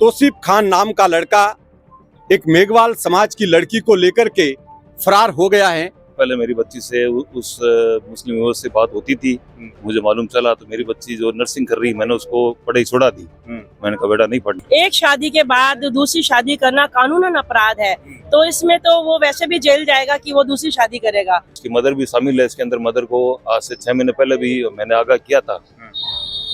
तौसीफ खान नाम का लड़का एक मेघवाल समाज की लड़की को लेकर के फरार हो गया है। पहले मेरी बच्ची से उस मुस्लिम युवक से बात होती थी, मुझे मालूम चला तो मेरी बच्ची जो नर्सिंग कर रही, मैंने उसको पढ़ाई छोड़ा दी। मैंने कहा बेटा नहीं पढ़ना। एक शादी के बाद दूसरी शादी करना कानूनन अपराध है, तो इसमें तो वो वैसे भी जेल जाएगा कि वो दूसरी शादी करेगा। उसकी मदर भी शामिल है इसके अंदर। मदर को आज से 6 महीने पहले भी मैंने आगाह किया था।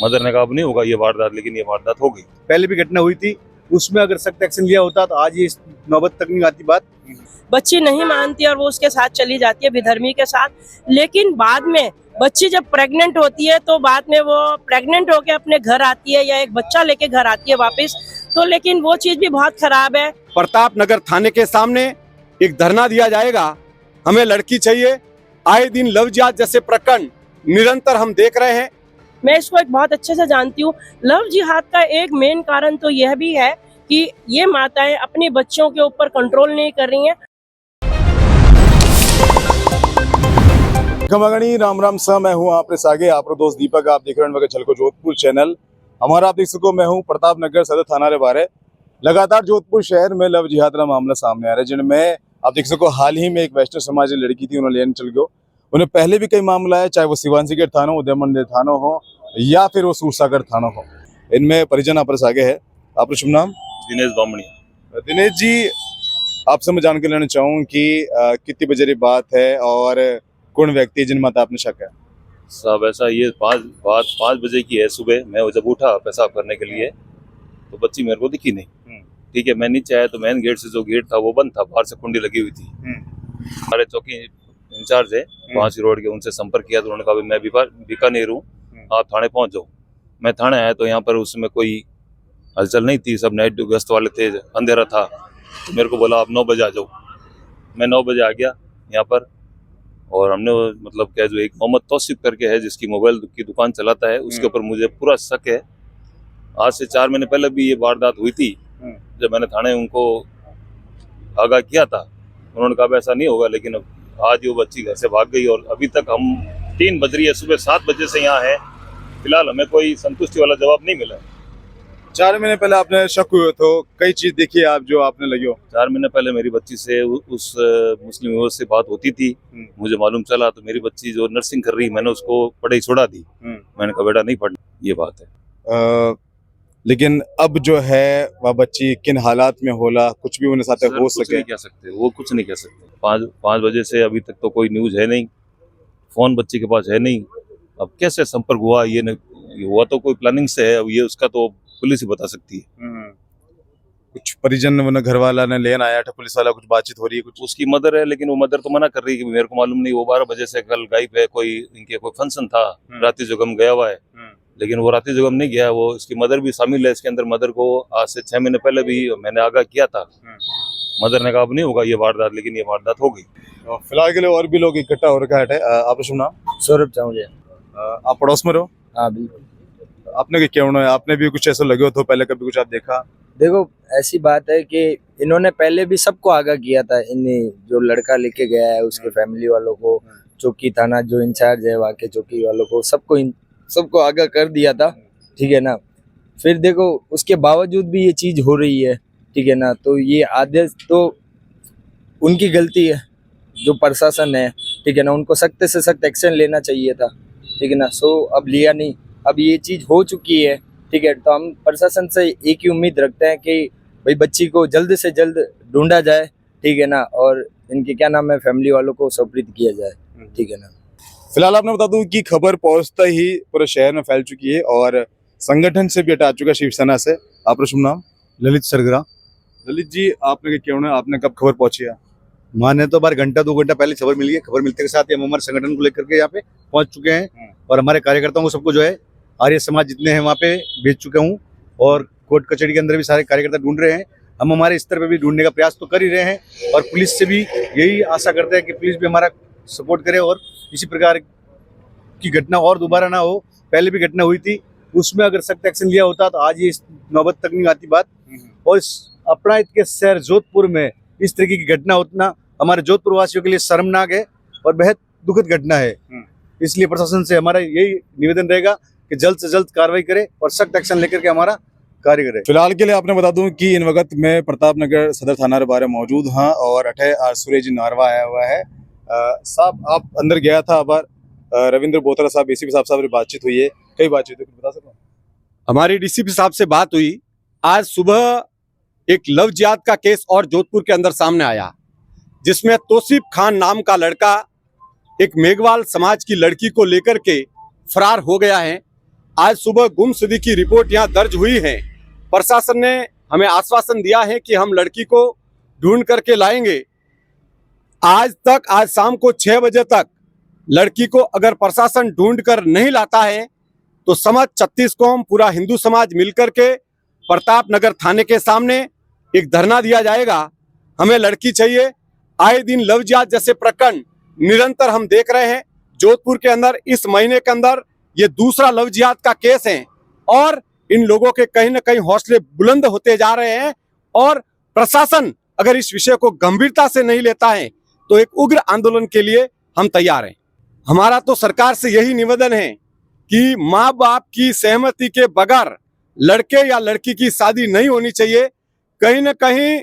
मदर ने कहा अब नहीं होगा ये वारदात, लेकिन ये वारदात हो गई। पहले भी घटना हुई थी, उसमें अगर सख्त एक्शन लिया होता तो आज ये नौबत तक नहीं आती बात। बच्ची नहीं मानती और वो उसके साथ चली जाती है विधर्मी के साथ, लेकिन बाद में बच्ची जब प्रेग्नेंट होती है तो बाद में वो प्रेग्नेंट होके अपने घर आती है या एक बच्चा लेके घर आती है वापस, तो लेकिन वो चीज भी बहुत खराब है। प्रताप नगर थाने के सामने एक धरना दिया जाएगा, हमें लड़की चाहिए। आए दिन लव जिहाद जैसे प्रकरण निरंतर हम देख रहे हैं। मैं इसको एक बहुत अच्छे से जानती हूँ। लव जिहाद का एक मेन कारण तो यह भी है कि ये माताएं अपने बच्चों के ऊपर कंट्रोल नहीं कर रही हैं। खमागणी राम राम सा, मैं हूँ आपके सागे आपरो दोस्त दीपक। आप देख रहे हैं झलको जोधपुर चैनल। हमारा आप देख सको, मैं हूँ प्रताप नगर सदर थाना रे बारे। लगातार जोधपुर शहर में लव जिहाद का मामला सामने आ रहा है, जिनमें आप देख सको हाल ही में एक वैष्णव समाज की लड़की थी, उन्होंने लेने चल गयो। उन्हें पहले भी कई मामला है, चाहे वो शिवानसी गेट थाना हो, उदय मंदिर थाना हो या फिर वो सूरसागर थाना हो। इनमें परिजन आप आगे है। आपका शुभ नाम? दिनेश बामणी। दिनेश जी, आपसे मैं जानकारी लेना चाहूँ कि कितनी बजे की बात है और कौन व्यक्ति है जिन माता आपने शक है? साहब ऐसा ये 5 बजे की है सुबह। मैं जब उठा पेशाब करने के लिए तो बच्ची मेरे को दिखी नहीं। ठीक है, मैं नीचे आया तो मेन गेट से जो गेट था वो बंद था, बाहर से कुंडी लगी हुई थी। हमारे चौकी इंचार्ज है 5 रोड के, उनसे संपर्क किया तो उन्होंने कहा मैं बीकानेर हूँ, आप थाने पहुंच जाओ। मैं थाने आया तो यहाँ पर उसमें कोई हलचल नहीं थी, सब नाइट गश्त वाले थे, अंधेरा था। तो मेरे को बोला आप 9 बजे आ जाओ। मैं 9 बजे आ गया यहाँ पर, और हमने मतलब क्या जो एक मोहम्मद तौसीफ करके है जिसकी मोबाइल की दुकान चलाता है, उसके ऊपर मुझे पूरा शक है। आज से 4 महीने पहले भी ये वारदात हुई थी, जब मैंने थाने उनको आगाह किया था। उन्होंने कहा ऐसा नहीं होगा, लेकिन आज वो बच्ची घर से भाग गई और अभी तक हम 3 बज रही है, सुबह 7 बजे से यहाँ है। फिलहाल हमें कोई संतुष्टि वाला जवाब नहीं मिला। 4 महीने पहले आपने शक हुए तो कई चीज देखी आप जो आपने लगी हो? 4 महीने पहले मेरी बच्ची से उस मुस्लिम युवक से बात होती थी, मुझे मालूम चला तो मेरी बच्ची जो नर्सिंग कर रही, मैंने उसको पढ़ाई छोड़ा दी। मैंने कहा बेटा नहीं पढ़ना। ये बात है। लेकिन अब जो है वह बच्ची किन हालात में होला, कुछ भी उन्हें साथ हो सके? नहीं कह सकते, वो कुछ नहीं कह सकते। 5 बजे से अभी तक तो कोई न्यूज है नहीं, फोन बच्ची के पास है नहीं। अब कैसे संपर्क हुआ, ये हुआ तो कोई प्लानिंग से है, अब ये उसका तो पुलिस ही बता सकती है। कुछ परिजन घर वाला ने लेन आया था, पुलिस वाला कुछ बातचीत हो रही है? कुछ उसकी मदर है, लेकिन वो मदर तो मना कर रही है कि मेरे को मालूम नहीं, वो 12 बजे से कल गायब है। कोई इनके कोई फंक्शन था, राती जुगम गया हुआ है, लेकिन वो राती जुगम नहीं गया। वो इसकी मदर भी शामिल है इसके अंदर। मदर को आज से 6 महीने पहले भी मैंने आगाह किया था। मदर ने कहा अब नहीं होगा ये वारदात, लेकिन ये वारदात हो गई। फिलहाल के लिए और भी लोग इकट्ठा हो रखा है। आपका शुभ नाम? सौरभ चावले। आप पड़ोस में रहो? हाँ बिल्कुल। आपने क्या होना है, आपने भी कुछ ऐसा लगे हो तो पहले कभी कुछ आप देखा? देखो ऐसी बात है कि इन्होंने पहले भी सबको आगाह किया था। इन्हें जो लड़का लेके गया है उसके फैमिली वालों को, चौकी थाना जो इंचार्ज है वहाँ के चौकी वालों को, सबको आगाह कर दिया था। ठीक है ना। फिर देखो उसके बावजूद भी ये चीज हो रही है। ठीक है ना। तो ये आदेश तो उनकी गलती है, जो प्रशासन है। ठीक है ना। उनको सख्त से सख्त एक्शन लेना चाहिए था। ठीक है ना। सो अब लिया नहीं, अब ये चीज हो चुकी है। ठीक है। तो हम प्रशासन से एक ही उम्मीद रखते हैं कि भाई बच्ची को जल्द से जल्द ढूंढा जाए। ठीक है ना। और इनके क्या नाम है फैमिली वालों को सुपुर्द किया जाए। ठीक है ना। फिलहाल आपने बता दूं कि खबर पहुंचता ही पूरे शहर में फैल चुकी है और संगठन से भी हटा चुका शिवसेना से। आपका शुभ नाम? ललित सरगरा। ललित जी, आपने क्या होना, आपने कब खबर पहुंची है? माने तो बार घंटा 2 घंटा पहले खबर मिली है। खबर मिलते के साथ ही हम हमारे संगठन को लेकर के यहाँ पे पहुंच चुके हैं और हमारे कार्यकर्ताओं को सबको जो है आर्य समाज जितने हैं वहाँ पे भेज चुके हूँ और कोर्ट कचहरी के अंदर भी सारे कार्यकर्ता ढूंढ रहे हैं। हम हमारे स्तर पे भी ढूंढने का प्रयास तो कर ही रहे हैं और पुलिस से भी यही आशा करते हैं कि पुलिस भी हमारा सपोर्ट करे और इसी प्रकार की घटना और दोबारा ना हो। पहले भी घटना हुई थी, उसमें अगर सख्त एक्शन लिया होता तो आज ये नौबत तक नहीं आती बात। और अपना के शहर जोधपुर में इस तरीके की घटना उतना हमारे जोधपुर वासियों के लिए शर्मनाक है और बेहद दुखद घटना है। इसलिए प्रशासन से हमारा यही निवेदन रहेगा कि जल्द से जल्द कार्रवाई करे और सख्त एक्शन लेकर के हमारा कारीगर है। फिलहाल के लिए आपने बता दूं कि इन वक्त मैं प्रताप नगर सदर थाना रे बारे मौजूद हाँ और अठे आज सुरेश नारवा आया हुआ है। साहब आप अंदर गया था अबार रविंद्र बोत्रा साहब एसीपी साहब से बातचीत हुई है, कई बातचीत हुई, बता सकते हो? हमारी डीसीपी साहब से बात हुई। आज सुबह एक लव जिहाद का केस और जोधपुर के अंदर सामने आया, जिसमें तौसीफ खान नाम का लड़का एक मेघवाल समाज की लड़की को लेकर के फरार हो गया है। आज सुबह गुमशुदगी की रिपोर्ट यहाँ दर्ज हुई है। प्रशासन ने हमें आश्वासन दिया है कि हम लड़की को ढूंढ करके लाएंगे। आज शाम को 6 बजे तक लड़की को अगर प्रशासन ढूंढ कर नहीं लाता है तो समझ 36 कौम पूरा हिंदू समाज मिलकर के प्रताप नगर थाने के सामने एक धरना दिया जाएगा। हमें लड़की चाहिए। आए दिन लव जिहाद जैसे प्रकरण निरंतर हम देख रहे हैं जोधपुर के अंदर। इस महीने के अंदर ये दूसरा लव जिहाद का केस है और इन लोगों के कहीं ना कहीं हौसले बुलंद होते जा रहे हैं और प्रशासन अगर इस विषय को गंभीरता से नहीं लेता है तो एक उग्र आंदोलन के लिए हम तैयार हैं। हमारा तो सरकार से यही निवेदन है कि माँ बाप की सहमति के बगैर लड़के या लड़की की शादी नहीं होनी चाहिए। कहीं ना कहीं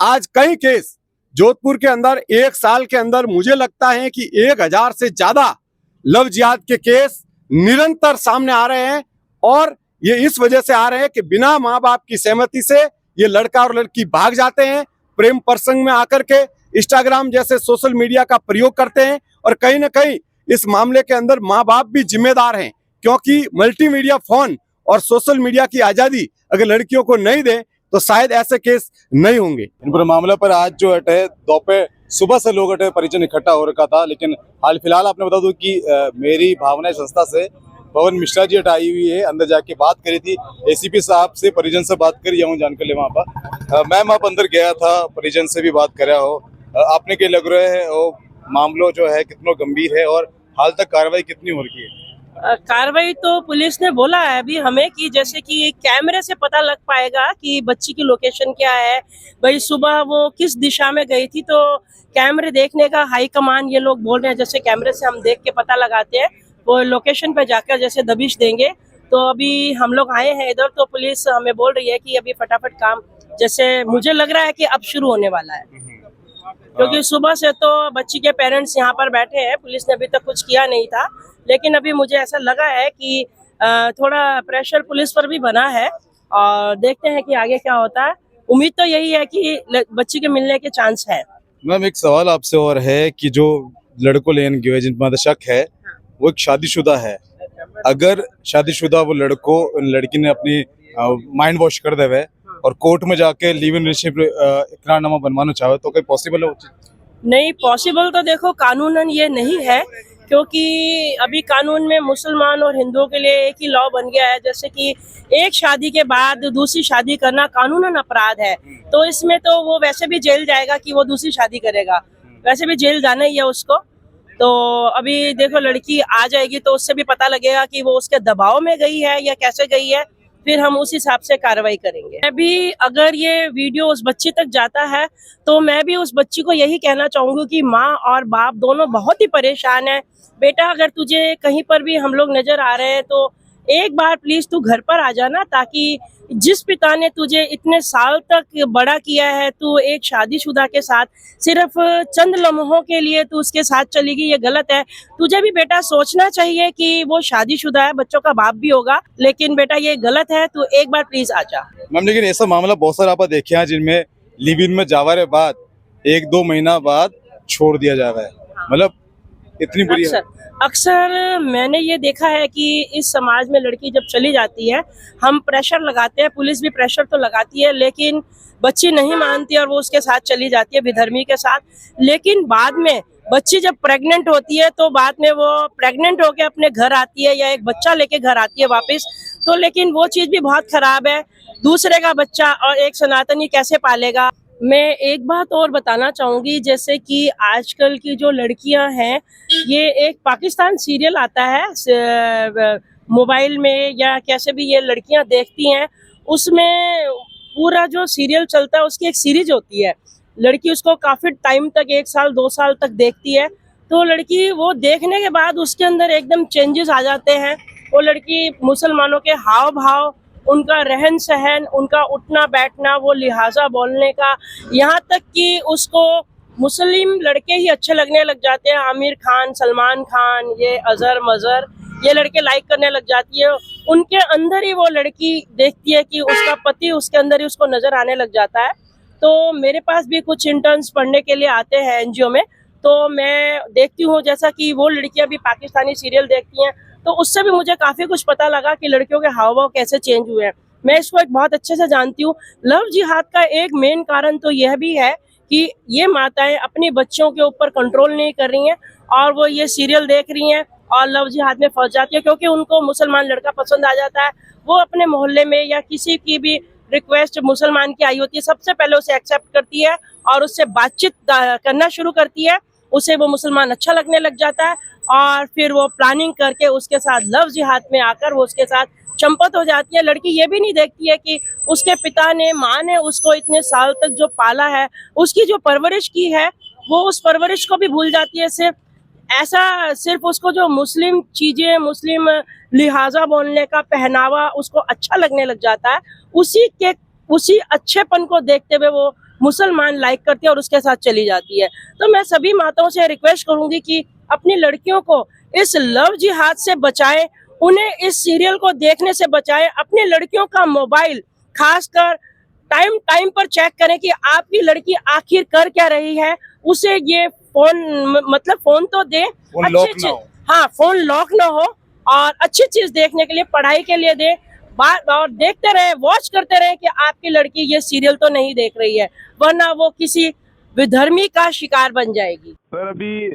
आज कई केस जोधपुर के अंदर 1 साल के अंदर मुझे लगता है कि 1000 से ज्यादा लव जिहाद के केस निरंतर सामने आ रहे हैं और ये इस वजह से आ रहे हैं कि बिना माँ बाप की सहमति से ये लड़का और लड़की भाग जाते हैं, प्रेम प्रसंग में आकर के इंस्टाग्राम जैसे सोशल मीडिया का प्रयोग करते हैं और कहीं ना कहीं इस मामले के अंदर माँ बाप भी जिम्मेदार हैं, क्योंकि मल्टीमीडिया फोन और सोशल मीडिया की आजादी अगर लड़कियों को नहीं दे तो शायद ऐसे केस नहीं होंगे। इन पूरे मामले पर आज जो अटे दोपहर सुबह से लोग अटे परिजन इकट्ठा हो रखा था, लेकिन हाल फिलहाल आपने बता दूं कि मेरी भावना संस्था से पवन मिश्रा जी आई हुई है, अंदर जाके बात करी थी एसीपी साहब से, परिजन से बात करी हूँ जानकर ले वहाँ पर। मैम आप अंदर गया था, परिजन से भी बात करा हो, आपने क्या लग रहा है वो मामलो जो है कितना गंभीर है और हाल तक कार्रवाई कितनी हो रही है? कार्रवाई तो पुलिस ने बोला है अभी हमें कि जैसे कि कैमरे से पता लग पाएगा कि बच्ची की लोकेशन क्या है, भाई सुबह वो किस दिशा में गई थी, तो कैमरे देखने का हाई कमान ये लोग बोल रहे हैं जैसे कैमरे से हम देख के पता लगाते हैं, वो लोकेशन पे जाकर जैसे दबिश देंगे। तो अभी हम लोग आए हैं इधर, तो पुलिस हमें बोल रही है कि अभी फटाफट काम जैसे मुझे लग रहा है कि अब शुरू होने वाला है, क्योंकि सुबह से तो बच्ची के पेरेंट्स यहाँ पर बैठे हैं, पुलिस ने अभी तक कुछ किया नहीं था, लेकिन अभी मुझे ऐसा लगा है कि थोड़ा प्रेशर पुलिस पर भी बना है और देखते हैं कि आगे क्या होता है। उम्मीद तो यही है कि बच्ची के मिलने के चांस है। मैम एक सवाल आपसे और है कि जो लड़को लेन गए जिन पर शक है वो एक शादीशुदा है, अगर शादीशुदा वो लड़की ने अपनी माइंड वॉश कर देवे और कोर्ट में जाके लिव इन रिलेशनशिप इकरारनामा बनवाना चाहे तो कोई पॉसिबल है? नहीं पॉसिबल तो देखो कानूनन ये नहीं है, क्योंकि अभी कानून में मुसलमान और हिंदुओं के लिए एक ही लॉ बन गया है, जैसे कि एक शादी के बाद दूसरी शादी करना कानूनन अपराध है, तो इसमें तो वो वैसे भी जेल जाएगा कि वो दूसरी शादी करेगा, वैसे भी जेल जाना ही है उसको। तो अभी देखो लड़की आ जाएगी तो उससे भी पता लगेगा कि वो उसके दबाव में गई है या कैसे गई है, फिर हम उस हिसाब से कार्रवाई करेंगे। अभी अगर ये वीडियो उस बच्ची तक जाता है तो मैं भी उस बच्ची को यही कहना चाहूंगी कि माँ और बाप दोनों बहुत ही परेशान है। बेटा अगर तुझे कहीं पर भी हम लोग नजर आ रहे हैं तो एक बार प्लीज तू घर पर आ जाना, ताकि जिस पिता ने तुझे इतने साल तक बड़ा किया है, तू एक शादीशुदा के साथ सिर्फ चंद लम्हों के लिए तू उसके साथ चली गई, ये गलत है। तुझे भी बेटा सोचना चाहिए कि वो शादीशुदा है, बच्चों का बाप भी होगा, लेकिन बेटा ये गलत है, तू एक बार प्लीज आ जा। मैम लेकिन ऐसा मामला बहुत सारा आप देखे हैं जिनमें लिव इन में जावारे बाद 1-2 महीना बाद छोड़ दिया जावा है, मतलब इतनी बुरी है। अक्सर मैंने ये देखा है कि इस समाज में लड़की जब चली जाती है हम प्रेशर लगाते हैं, पुलिस भी प्रेशर तो लगाती है, लेकिन बच्ची नहीं मानती और वो उसके साथ चली जाती है बेधर्मी के साथ। लेकिन बाद में बच्ची जब प्रेग्नेंट होती है तो बाद में वो प्रेग्नेंट होके अपने घर आती है या एक बच्चा लेके घर आती है वापस, तो लेकिन वो चीज़ भी बहुत खराब है। दूसरे का बच्चा और एक सनातनी कैसे पालेगा। मैं एक बात और बताना चाहूँगी, जैसे कि आजकल की जो लड़कियां हैं, ये एक पाकिस्तान सीरियल आता है मोबाइल में या कैसे भी ये लड़कियां देखती हैं, उसमें पूरा जो सीरियल चलता है उसकी एक सीरीज होती है, लड़की उसको काफ़ी टाइम तक 1 साल 2 साल तक देखती है, तो लड़की वो देखने के बाद उसके अंदर एकदम चेंजेस आ जाते हैं। वो लड़की मुसलमानों के हाव भाव उनका रहन सहन, उनका उठना बैठना, वो लिहाजा बोलने का, यहाँ तक कि उसको मुस्लिम लड़के ही अच्छे लगने लग जाते हैं। आमिर खान, सलमान खान, ये अजहर मजहर, ये लड़के लाइक करने लग जाती है। उनके अंदर ही वो लड़की देखती है कि उसका पति उसके अंदर ही उसको नजर आने लग जाता है। तो मेरे पास भी कुछ इंटर्न्स पढ़ने के लिए आते हैं एनजीओ में, तो मैं देखती हूँ जैसा कि वो लड़कियां भी पाकिस्तानी सीरियल देखती हैं, तो उससे भी मुझे काफी कुछ पता लगा कि लड़कियों के हाव भाव कैसे चेंज हुए हैं। मैं इसको एक बहुत अच्छे से जानती हूँ। लव जिहाद का एक मेन कारण तो यह भी है कि ये माताएं अपनी बच्चों के ऊपर कंट्रोल नहीं कर रही हैं और वो ये सीरियल देख रही हैं और लव जिहाद में फंस जाती है, क्योंकि उनको मुसलमान लड़का पसंद आ जाता है। वो अपने मोहल्ले में या किसी की भी रिक्वेस्ट मुसलमान की आई होती है, सबसे पहले उसे एक्सेप्ट करती है और उससे बातचीत करना शुरू करती है। उसे वो मुसलमान अच्छा लगने लग जाता है और फिर वो प्लानिंग करके उसके साथ लव जिहाद में आकर वो उसके साथ चंपत हो जाती है। लड़की ये भी नहीं देखती है कि उसके पिता ने, माँ ने उसको इतने साल तक जो पाला है, उसकी जो परवरिश की है, वो उस परवरिश को भी भूल जाती है। सिर्फ उसको जो मुस्लिम चीजें, मुस्लिम लिहाजा बोलने का पहनावा उसको अच्छा लगने लग जाता है। उसी अच्छेपन को देखते हुए वो मुसलमान लाइक करती है और उसके साथ चली जाती है। तो मैं सभी माताओं से रिक्वेस्ट करूंगी कि अपनी लड़कियों को इस लव जिहाद से बचाएं, उन्हें इस सीरियल को देखने से बचाएं। अपनी लड़कियों का मोबाइल खासकर टाइम पर चेक करें कि आपकी लड़की आखिर कर क्या रही है। उसे ये फोन तो दे, अच्छी चीज, हाँ फोन लॉक ना हो और अच्छी चीज देखने के लिए, पढ़ाई के लिए दे, और देखते रहे, वॉच करते रहे कि आपकी लड़की ये सीरियल तो नहीं देख रही है, वरना वो किसी विधर्मी का शिकार बन जाएगी। सर अभी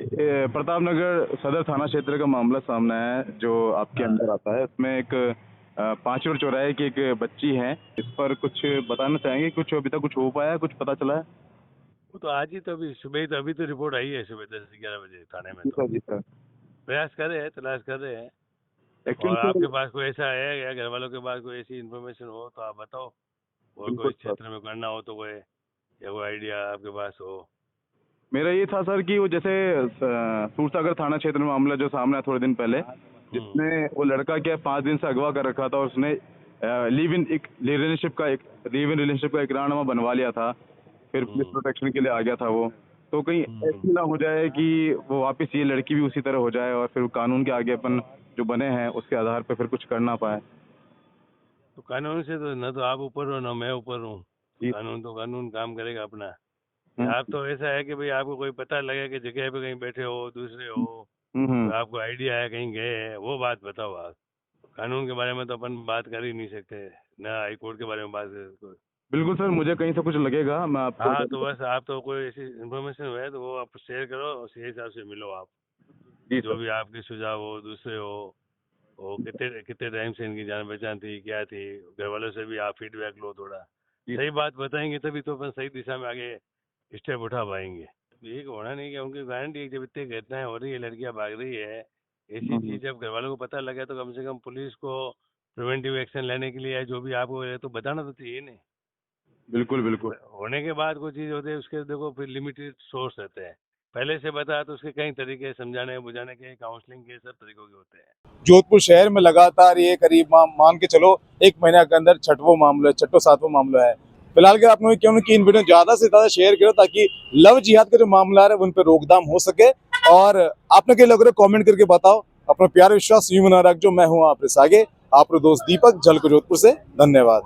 प्रताप नगर सदर थाना क्षेत्र का मामला सामने है जो आपके अंदर आता है। उसमें एक 5 रोड चौराहे की एक बच्ची है, इस पर कुछ बताना चाहेंगे? कुछ अभी तक कुछ हो पाया है, कुछ पता चला है? वो तो आज ही तो अभी सुबह ही तो अभी तो रिपोर्ट आई है सुबह 10-11 बजे थाने में। जी तो सर, जी सर। प्रयास कर रहे हैं, तलाश कर रहे हैं। एक्चुअली और आपके पास कोई ऐसा है या घर वालों के पास कोई ऐसी इन्फॉर्मेशन हो तो आप बताओ, और बिल्कुल कोई सर। क्षेत्र में करना हो तो कोई या कोई आइडिया आपके पास हो। मेरा ये था सर कि वो जैसे सूरसागर थाना क्षेत्र में मामला जो सामने आया थोड़े दिन पहले, जिसमें वो लड़का क्या 5 दिन से अगवा कर रखा था और उसने लिव इन रिलेशनशिप का इकरारनामा बनवा लिया था, फिर पुलिस प्रोटेक्शन के लिए आ गया था वो। तो कहीं ऐसी ना हो जाए कि वो वापस ये लड़की भी उसी तरह हो जाए और फिर कानून के आगे अपन जो बने हैं उसके आधार पर फिर कुछ कर ना पाए। तो कानून से तो न तो आप ऊपर हो न मैं ऊपर हूँ। जी। कानून काम करेगा अपना। आप तो ऐसा है कि भाई आपको कोई पता लगे कि जगह पे कहीं बैठे हो, दूसरे हो, तो आपको आइडिया है कहीं गए हैं, वो बात बताओ आप। कानून के बारे में तो अपन बात कर ही नहीं सकते, ना हाई कोर्ट के बारे में बात कर सकते। बिल्कुल सर, मुझे कहीं से कुछ लगेगा मैं आपको। हाँ तो बस आप तो कोई ऐसी इन्फॉर्मेशन है तो वो आप शेयर करो और उसी हिसाब से मिलो आप। जी जो भी आपके सुझाव हो, दूसरे हो, वो कितने टाइम से इनकी जान पहचान थी, क्या थी, घर वालों से भी आप फीडबैक लो थोड़ा। सही बात बताएंगे तभी तो अपन सही दिशा में आगे स्टेप उठा पाएंगे। ये होना नहीं कि उनकी गारंटी जब इतनी घटनाएं हो रही है, लड़कियां भाग रही है, ऐसी चीज जब घर वालों को पता लगे तो कम से कम पुलिस को प्रिवेंटिव एक्शन लेने के लिए जो भी आपको है तो बताना तो चाहिए नहीं। बिल्कुल बिल्कुल। होने के बाद कोई चीज होती है उसके देखो फिर लिमिटेड सोर्स रहते हैं। पहले से बता तो उसके कई तरीके, समझाने बुझाने के, काउंसलिंग के, सब तरीकों के होते हैं। जोधपुर शहर में लगातार ये करीब मान के चलो 1 महीने के अंदर छठो सातवां मामला है। फिलहाल के आप लोग क्यों कि इन वीडियो ज्यादा से ज्यादा शेयर करो ताकि लव जिहाद का जो मामला है उन पर रोकथाम हो सके। और आपने क्या लग रहा है कमेंट करके बताओ। अपना प्यार विश्वास यूं बना रखो। मैं हूं आपके सागे, आपका दोस्त दीपक, झलको जोधपुर से। धन्यवाद।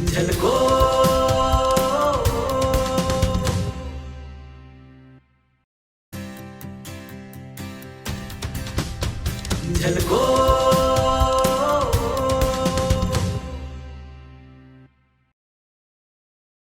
झलको